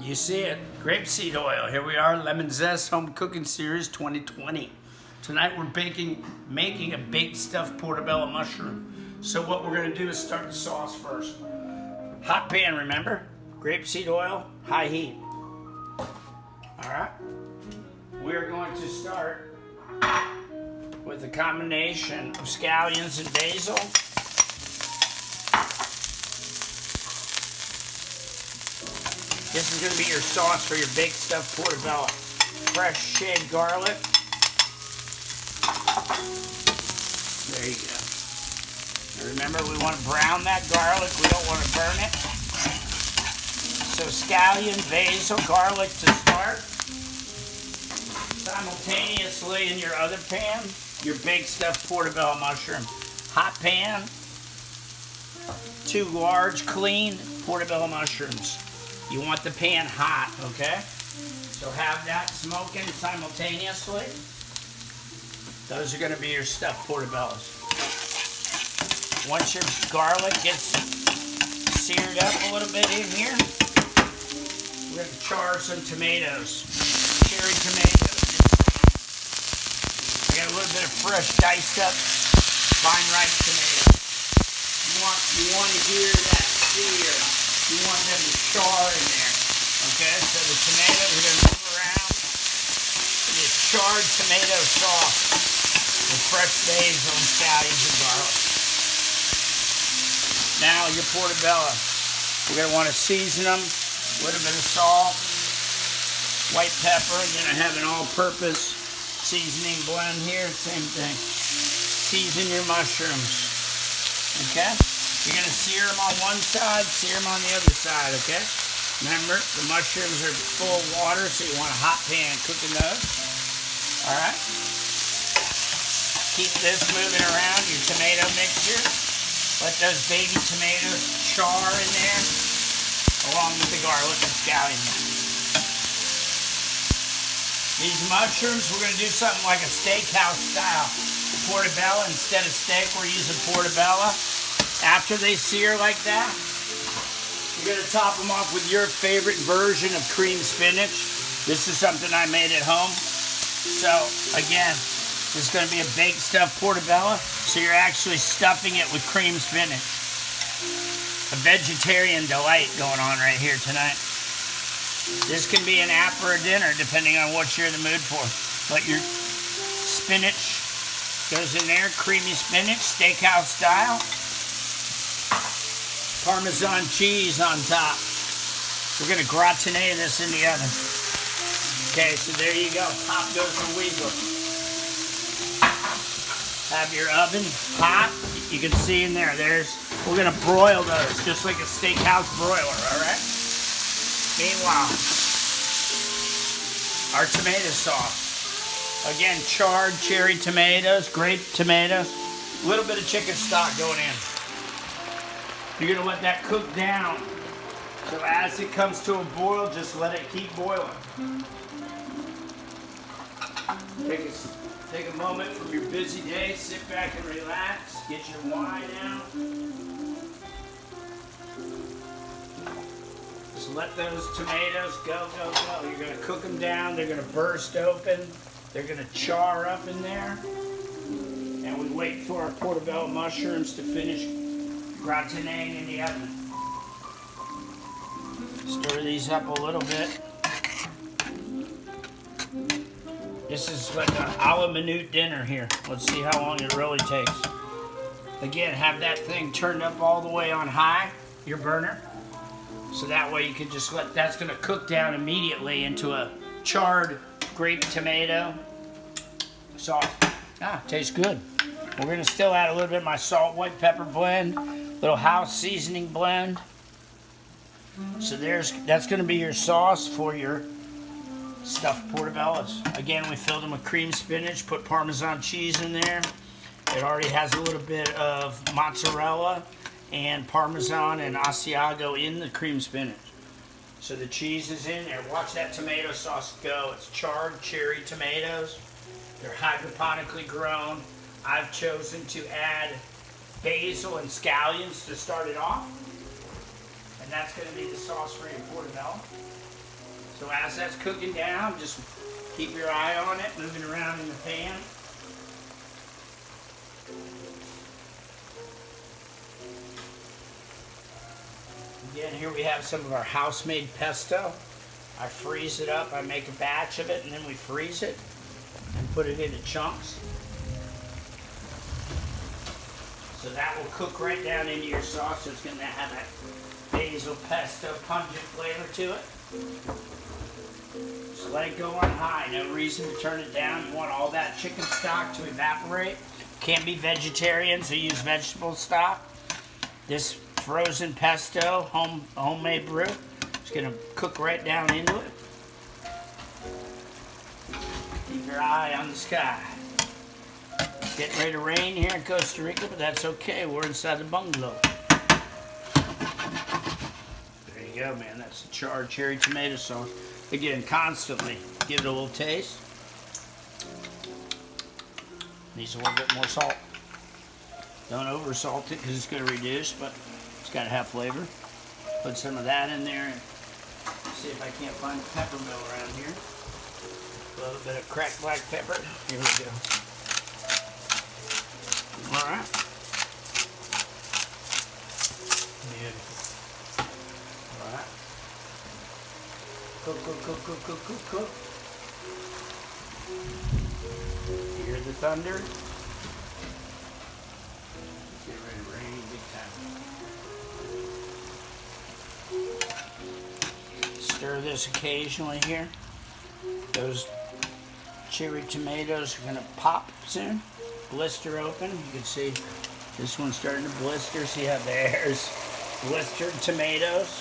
You see it, grapeseed oil. Here we are, Lemon Zest Home Cooking Series 2020. Tonight we're making a baked stuffed portobello mushroom. So what we're gonna do is start the sauce first. Hot pan, remember? Grapeseed oil, high heat. All right. We're going to start with a combination of scallions and basil. This is going to be your sauce for your baked stuffed portobello. Fresh shaved garlic. There you go. Now remember, we want to brown that garlic. We don't want to burn it. So scallion, basil, garlic to start. Simultaneously in your other pan, your baked stuffed portobello mushroom. Hot pan. 2 large, clean portobello mushrooms. You want the pan hot, okay? So have that smoking simultaneously. Those are gonna be your stuffed portobellos. Once your garlic gets seared up a little bit in here, we're gonna char some tomatoes, cherry tomatoes. I got a little bit of fresh diced up fine ripe tomatoes. You want to hear that sear. You want them to char in there, okay? So the tomatoes are going to move around in this charred tomato sauce with fresh basil and scallions and garlic. Now your portobello, we're going to want to season them, a little bit of salt, white pepper, and then I have an all-purpose seasoning blend here, same thing. Season your mushrooms, okay? You're going to sear them on one side, sear them on the other side, okay? Remember, the mushrooms are full of water, so you want a hot pan cooking those. All right? Keep this moving around, your tomato mixture. Let those baby tomatoes char in there, along with the garlic and scallions. These mushrooms, we're going to do something like a steakhouse style. Portabella, instead of steak, we're using portabella. After they sear like that, you're going to top them off with your favorite version of cream spinach. This is something I made at home. So, again, this is going to be a baked stuffed portabella, so you're actually stuffing it with cream spinach. A vegetarian delight going on right here tonight. This can be an app or a dinner, depending on what you're in the mood for. But your spinach goes in there, creamy spinach, steakhouse style. Parmesan cheese on top. We're going to gratinate this in the oven. Okay, so there you go. Pop goes the weasel. Have your oven hot. You can see in there, we're going to broil those just like a steakhouse broiler, all right? Meanwhile, our tomato sauce. Again, charred cherry tomatoes, grape tomatoes, a little bit of chicken stock going in. You're going to let that cook down. So as it comes to a boil, just let it keep boiling. Take a moment from your busy day, sit back and relax, get your wine out. Just let those tomatoes go. You're going to cook them down, they're going to burst open, they're going to char up in there. And we wait for our portobello mushrooms to finish gratinating in the oven. Stir these up a little bit. This is like an a la minute dinner here. Let's see how long it really takes. Again, have that thing turned up all the way on high, your burner. So that way you can just that's going to cook down immediately into a charred grape tomato sauce. Tastes good. We're going to still add a little bit of my salt, white pepper blend. Little house seasoning blend. So that's going to be your sauce for your stuffed portobellos. Again, we filled them with cream spinach, put Parmesan cheese in there. It already has a little bit of mozzarella and Parmesan and Asiago in the cream spinach. So the cheese is in there. Watch that tomato sauce go. It's charred cherry tomatoes. They're hydroponically grown. I've chosen to add basil and scallions to start it off. And that's going to be the sauce for your portabella. So as that's cooking down, just keep your eye on it, moving around in the pan. Again, here we have some of our house-made pesto. I freeze it up, I make a batch of it, and then we freeze it and put it into chunks. So that will cook right down into your sauce, so it's going to have that basil pesto pungent flavor to it. So let it go on high, no reason to turn it down. You want all that chicken stock to evaporate. Can't be vegetarian, so use vegetable stock. This frozen pesto, homemade brew, is going to cook right down into it. Keep your eye on the sky. Getting ready to rain here in Costa Rica, but that's okay. We're inside the bungalow. There you go, man. That's the charred cherry tomato sauce. Again, constantly give it a little taste. Needs a little bit more salt. Don't over salt it because it's going to reduce, but it's got to have flavor. Put some of that in there and see if I can't find a pepper mill around here. A little bit of cracked black pepper. Here we go. All right. Beautiful. All right. Cook, cook, cook, cook, cook, cook, cook. Hear the thunder? It's getting ready to rain big time. Stir this occasionally here. Those cherry tomatoes are going to pop soon. Blister open. You can see this one's starting to blister. See how there's blistered tomatoes.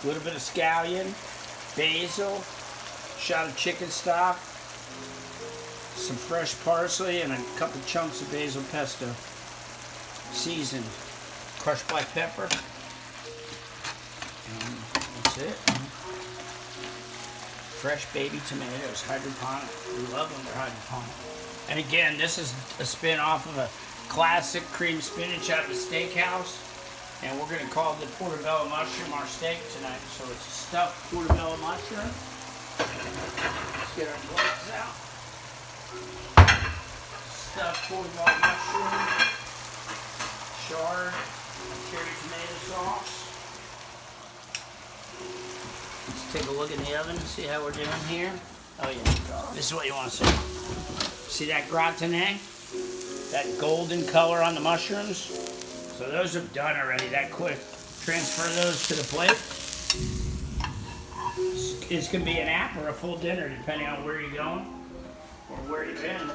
A little bit of scallion, basil, shot of chicken stock, some fresh parsley, and a couple chunks of basil pesto. Seasoned. Crushed black pepper. And that's it. Fresh baby tomatoes, hydroponic. We love when they're hydroponic. And again, this is a spin-off of a classic cream spinach out of a steakhouse. And we're going to call the portabella mushroom our steak tonight. So it's a stuffed portabella mushroom. Let's get our plates out. Stuffed portabella mushroom. Charred cherry tomato sauce. Let's take a look in the oven and see how we're doing here. Oh yeah, this is what you want to see. See that gratiné? That golden color on the mushrooms? So those are done already that quick. Transfer those to the plate. It's going to be an app or a full dinner depending on where you're going or where you've been.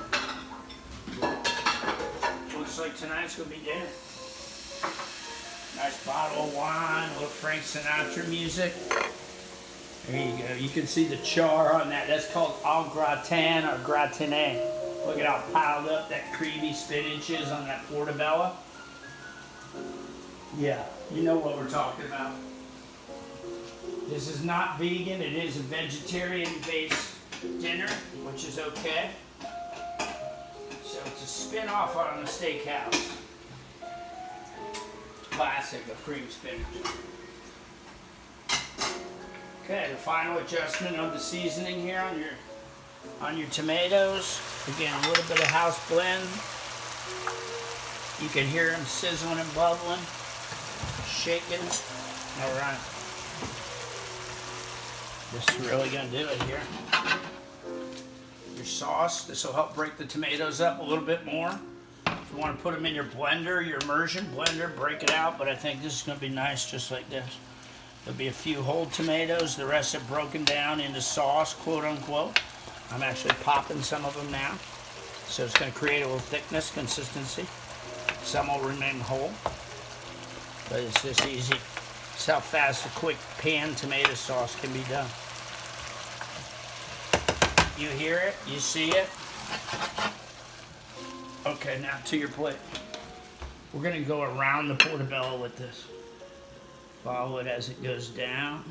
Looks like tonight's going to be dinner. Nice bottle of wine, a little Frank Sinatra music. There you go. You can see the char on that. That's called au gratin or gratiné. Look at how piled up that creamy spinach is on that portabella. Yeah, you know what we're talking about. This is not vegan. It is a vegetarian-based dinner, which is okay. So it's a spin-off on the steakhouse. Classic of cream spinach. Okay, the final adjustment of the seasoning here on your tomatoes. Again, a little bit of house blend. You can hear them sizzling and bubbling, shaking. All right. This is really gonna do it here. Your sauce. This will help break the tomatoes up a little bit more. If you want to put them in your blender, your immersion blender, break it out. But I think this is gonna be nice, just like this. There'll be a few whole tomatoes. The rest are broken down into sauce, quote unquote. I'm actually popping some of them now. So it's going to create a little thickness, consistency. Some will remain whole. But it's just easy. It's how fast a quick pan tomato sauce can be done. You hear it? You see it? Okay, now to your plate. We're going to go around the portabella with this. Follow it as it goes down.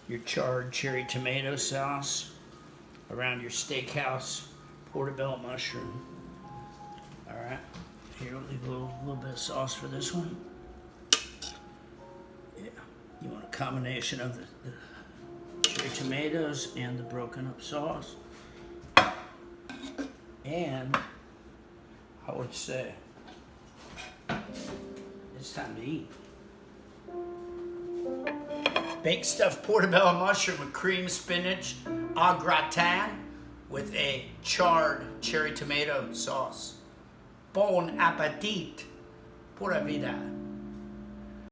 Your charred cherry tomato sauce around your steakhouse portabella mushroom. All right, here we'll leave a little bit of sauce for this one. Yeah, you want a combination of the cherry tomatoes and the broken up sauce. And I would say it's time to eat. Baked stuffed portobello mushroom with cream spinach au gratin with a charred cherry tomato sauce. Bon appetit. Pura vida.